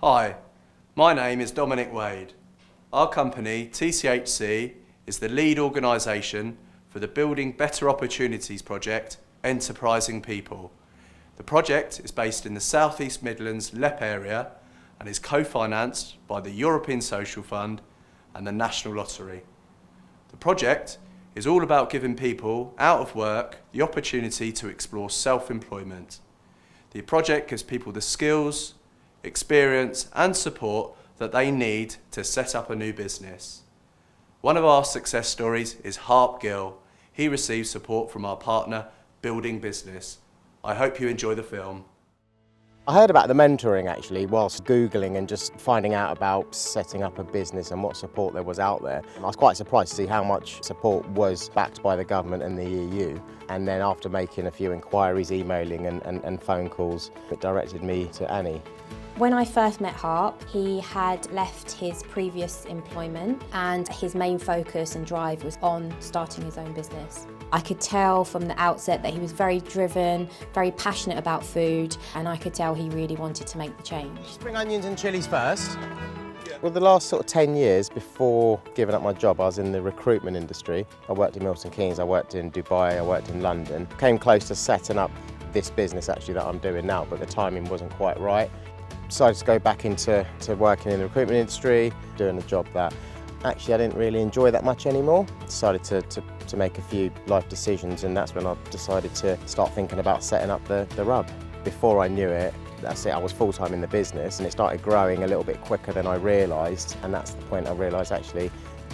Hi, my name is Dominic Wade. Our company, TCHC, is the lead organisation for the Building Better Opportunities project, Enterprising People. The project is based in the South East Midlands LEP area and is co-financed by the European Social Fund and the National Lottery. The project is all about giving people out of work the opportunity to explore self-employment. The project gives people the skills, experience and support that they need to set up a new business. One of our success stories is Harp. He received support from our partner, Building Business. I hope you enjoy the film. I heard about the mentoring actually whilst Googling and just finding out about setting up a business and what support there was out there. I was quite surprised to see how much support was backed by the government and the EU. And then after making a few inquiries, emailing and phone calls, it directed me to Annie. When I first met Harp, he had left his previous employment and his main focus and drive was on starting his own business. I could tell from the outset that he was very driven, very passionate about food, and I could tell he really wanted to make the change. Spring onions and chillies first. Well, the last sort of 10 years before giving up my job, I was in the recruitment industry. I worked in Milton Keynes, I worked in Dubai, I worked in London. Came close to setting up this business actually that I'm doing now, but the timing wasn't quite right. Decided to go back into working in the recruitment industry, doing a job that actually I didn't really enjoy that much anymore. Decided to make a few life decisions, and that's when I decided to start thinking about setting up the Rub. Before I knew it, that's it, I was full-time in the business and it started growing a little bit quicker than I realised, and that's the point I realised actually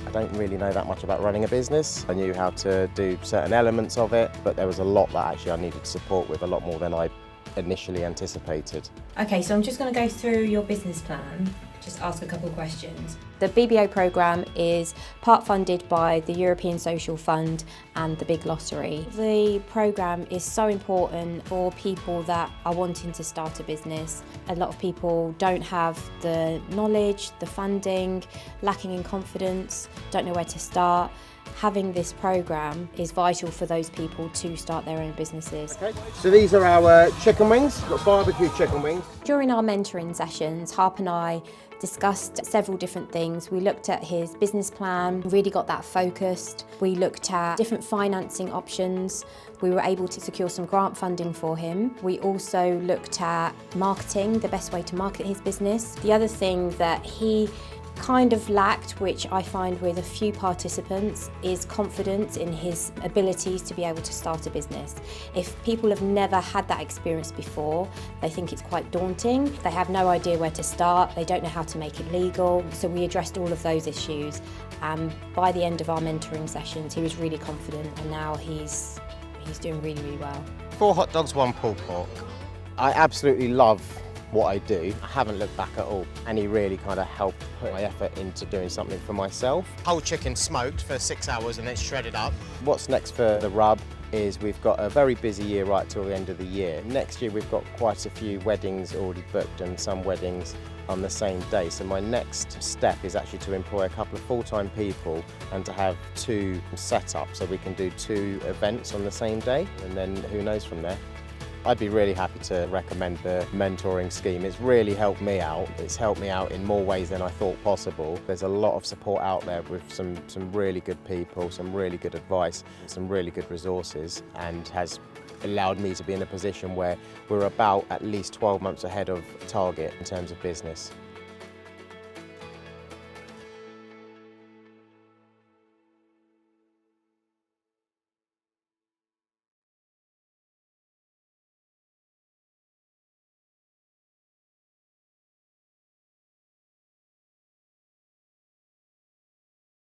I don't really know that much about running a business. I knew how to do certain elements of it, but there was a lot that actually I needed support with, a lot more than I initially anticipated. Okay, so I'm just going to go through your business plan, just ask a couple of questions. The BBO programme is part funded by the European Social Fund and the Big Lottery. The programme is so important for people that are wanting to start a business. A lot of people don't have the knowledge, the funding, lacking in confidence, don't know where to start. Having this programme is vital for those people to start their own businesses. Okay. So these are our chicken wings, we've got barbecue chicken wings. During our mentoring sessions, Harp and I discussed several different things. We looked at his business plan, really got that focused. We looked at different financing options. We were able to secure some grant funding for him. We also looked at marketing, the best way to market his business. The other thing that he kind of lacked, which I find with a few participants, is confidence in his abilities to be able to start a business. If people have never had that experience before, they think it's quite daunting. They have no idea where to start, they don't know how to make it legal. So we addressed all of those issues, and by the end of our mentoring sessions he was really confident, and now he's doing really, really well. 4 hot dogs, 1 pulled pork. I absolutely love what I do. I haven't looked back at all, and he really kind of helped put my effort into doing something for myself. Whole chicken smoked for 6 hours and then shredded up. What's next for the Rub is we've got a very busy year right till the end of the year. Next year we've got quite a few weddings already booked and some weddings on the same day. So my next step is actually to employ a couple of full-time people and to have 2 set up so we can do 2 events on the same day, and then who knows from there. I'd be really happy to recommend the mentoring scheme. It's really helped me out. It's helped me out in more ways than I thought possible. There's a lot of support out there with some really good people, some really good advice, some really good resources, and has allowed me to be in a position where we're about at least 12 months ahead of target in terms of business.